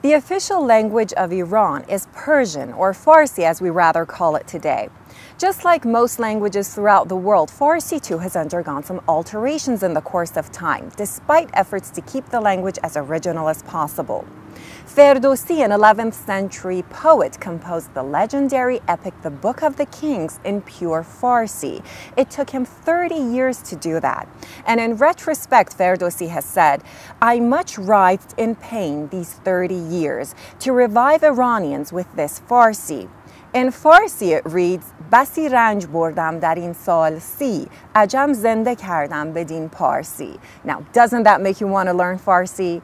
The official language of Iran is Persian, or Farsi as we rather call it today. Just like most languages throughout the world, Farsi too has undergone some alterations in the course of time, despite efforts to keep the language as original as possible. Ferdowsi, an 11th century poet, composed the legendary epic The Book of the Kings in pure Farsi. It took him 30 years to do that. And in retrospect, Ferdowsi has said, "I much writhed in pain these 30 years to revive Iranians with this Farsi." In Farsi it reads, "Basi ranj bordam dar in sal si, ajam zende kardam bedin parsi." Now, doesn't that make you want to learn Farsi?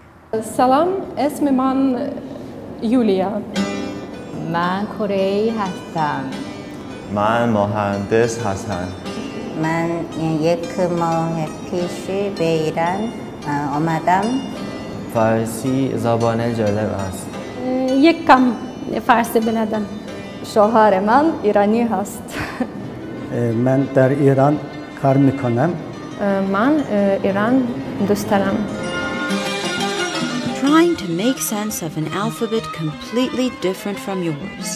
سلام، اسم من یولیا. من کره‌ای هستم. من مهندس هستم. من یک ماه پیش به ایران آمدم. فارسی زبان جالب است. یک کم فارسی بلدم. شوهر من ایرانی هست. من در ایران کار میکنم. من ایران دوست دارم. Trying to make sense of an alphabet completely different from yours,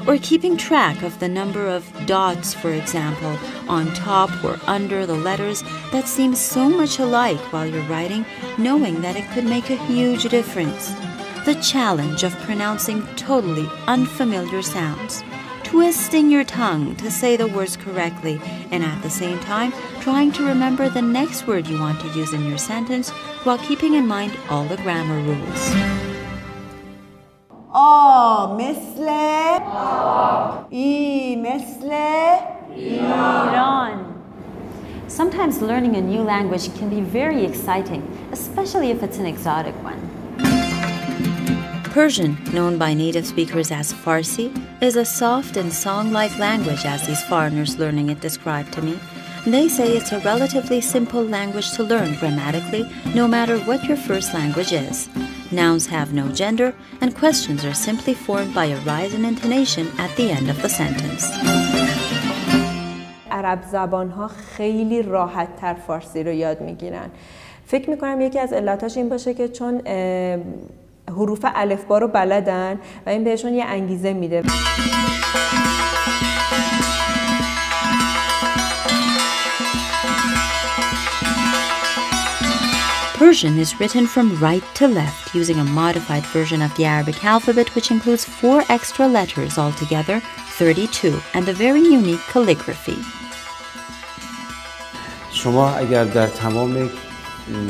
or keeping track of the number of dots, for example, on top or under the letters that seem so much alike while you're writing, knowing that it could make a huge difference. The challenge of pronouncing totally unfamiliar sounds, twisting your tongue to say the words correctly, and at the same time trying to remember the next word you want to use in your sentence while keeping in mind all the grammar rules. مثل مثل Iran. Sometimes learning a new language can be very exciting, especially if it's an exotic one. Persian, known by native speakers as Farsi, is a soft and song-like language, as these foreigners learning it described to me. They say it's a relatively simple language to learn grammatically, no matter what your first language is. Nouns have no gender, and questions are simply formed by a rise in intonation at the end of the sentence. عرب زبان‌ها خیلی راحت‌تر فارسی رو یاد می‌گیرن. فکر می‌کنم یکی از علتاش این باشه که چون حروف الفبا رو بلدن و این بهشون یه انگیزه میده. Persian is written from right to left using a modified version of the Arabic alphabet, which includes 4 extra letters altogether, 32, and a very unique calligraphy. شما اگر در تمام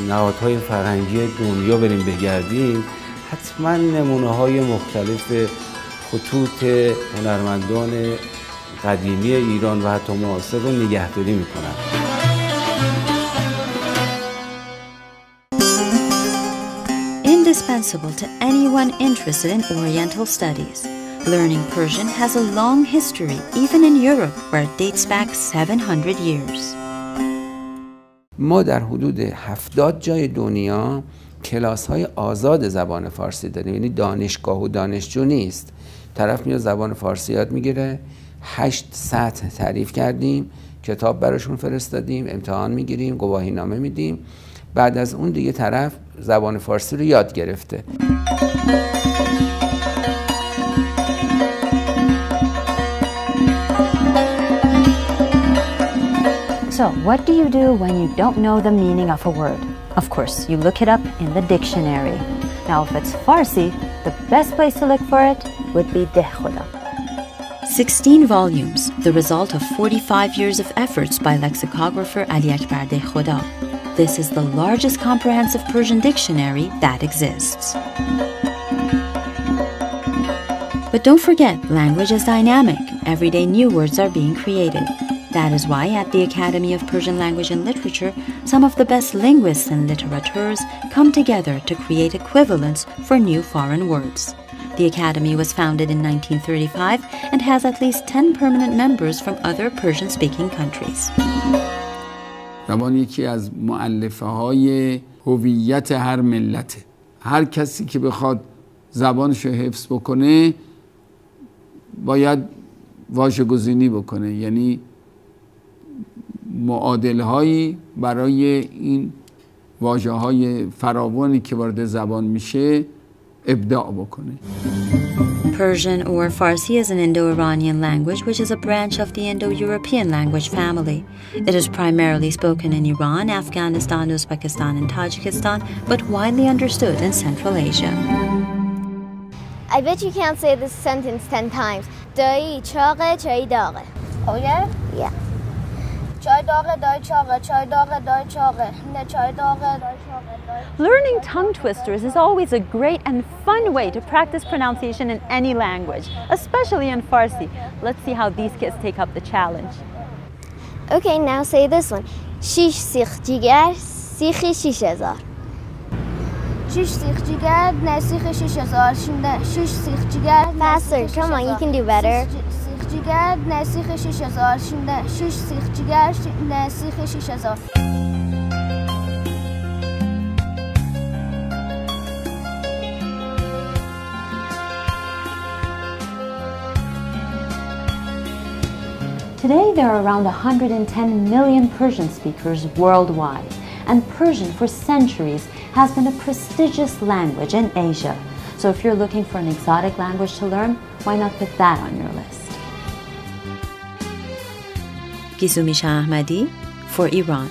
نهادهای فرهنگی دنیا بریم بگردیم، حتما نمونه‌های مختلف خطوط هنرمندان قدیمی ایران و حتی معاصر رو نگهداری می‌کنند. Indispensable to anyone interested in Oriental studies, learning Persian has a long history, even in Europe, where it dates back 700 years. ما در حدود 70 جای دنیا کلاس‌های آزاد زبان فارسی داریم، یعنی دانشگاه و دانشجو نیست. طرف میاد زبان فارسی یاد میگیره، 8 سطح تعریف کردیم، کتاب براشون فرستادیم، امتحان میگیریم، گواهینامه میدیم، بعد از اون دیگه طرف زبان فارسی رو یاد گرفته. So, what do you do when you don't know the meaning of a word? Of course, you look it up in the dictionary. Now, if it's Farsi, the best place to look for it would be Deh Khuda. 16 volumes, the result of 45 years of efforts by lexicographer Ali Akbar Deh Khuda. This is the largest comprehensive Persian dictionary that exists. But don't forget, language is dynamic. Every day new words are being created. That is why at the Academy of Persian Language and Literature, some of the best linguists and litterateurs come together to create equivalents for new foreign words. The Academy was founded in 1935 and has at least 10 permanent members from other Persian-speaking countries. زبان یکی از مؤلفه‌های هویت هر ملته. هر کسی که بخواد زبانش رو حفظ بکنه باید واژه‌گزینی بکنه، یعنی معادل‌هایی برای این واژه‌های فراوانی که وارد زبان میشه ابداع بکنه. Persian or Farsi is an Indo-Iranian language which is a branch of the Indo-European language family. It is primarily spoken in Iran, Afghanistan, Uzbekistan, and Tajikistan, but widely understood in Central Asia. I bet you can't say this sentence 10 times. Dai chaghe chai daghe. Oh yeah? Yeah. Chai daghe dai chaghe, chai daghe dai chaghe. Ne chai daghe dai chaghe. Learning tongue twisters is always a great and fun way to practice pronunciation in any language, especially in Farsi. Let's see how these kids take up the challenge. Okay, now say this one. Shish sikh jigar, sikhi shish hazar. Shish sikh jigar, ne sikhi shish hazar. Shish sikh jigar. Faster, come on, you can do better. Sikh jigar, ne sikhi shish hazar. Shish sikh jigar, ne sikhi shish hazar. Today, there are around 110 million Persian speakers worldwide, and Persian for centuries has been a prestigious language in Asia. So if you're looking for an exotic language to learn, why not put that on your list? Gizumi Shah Ahmadi for Iran.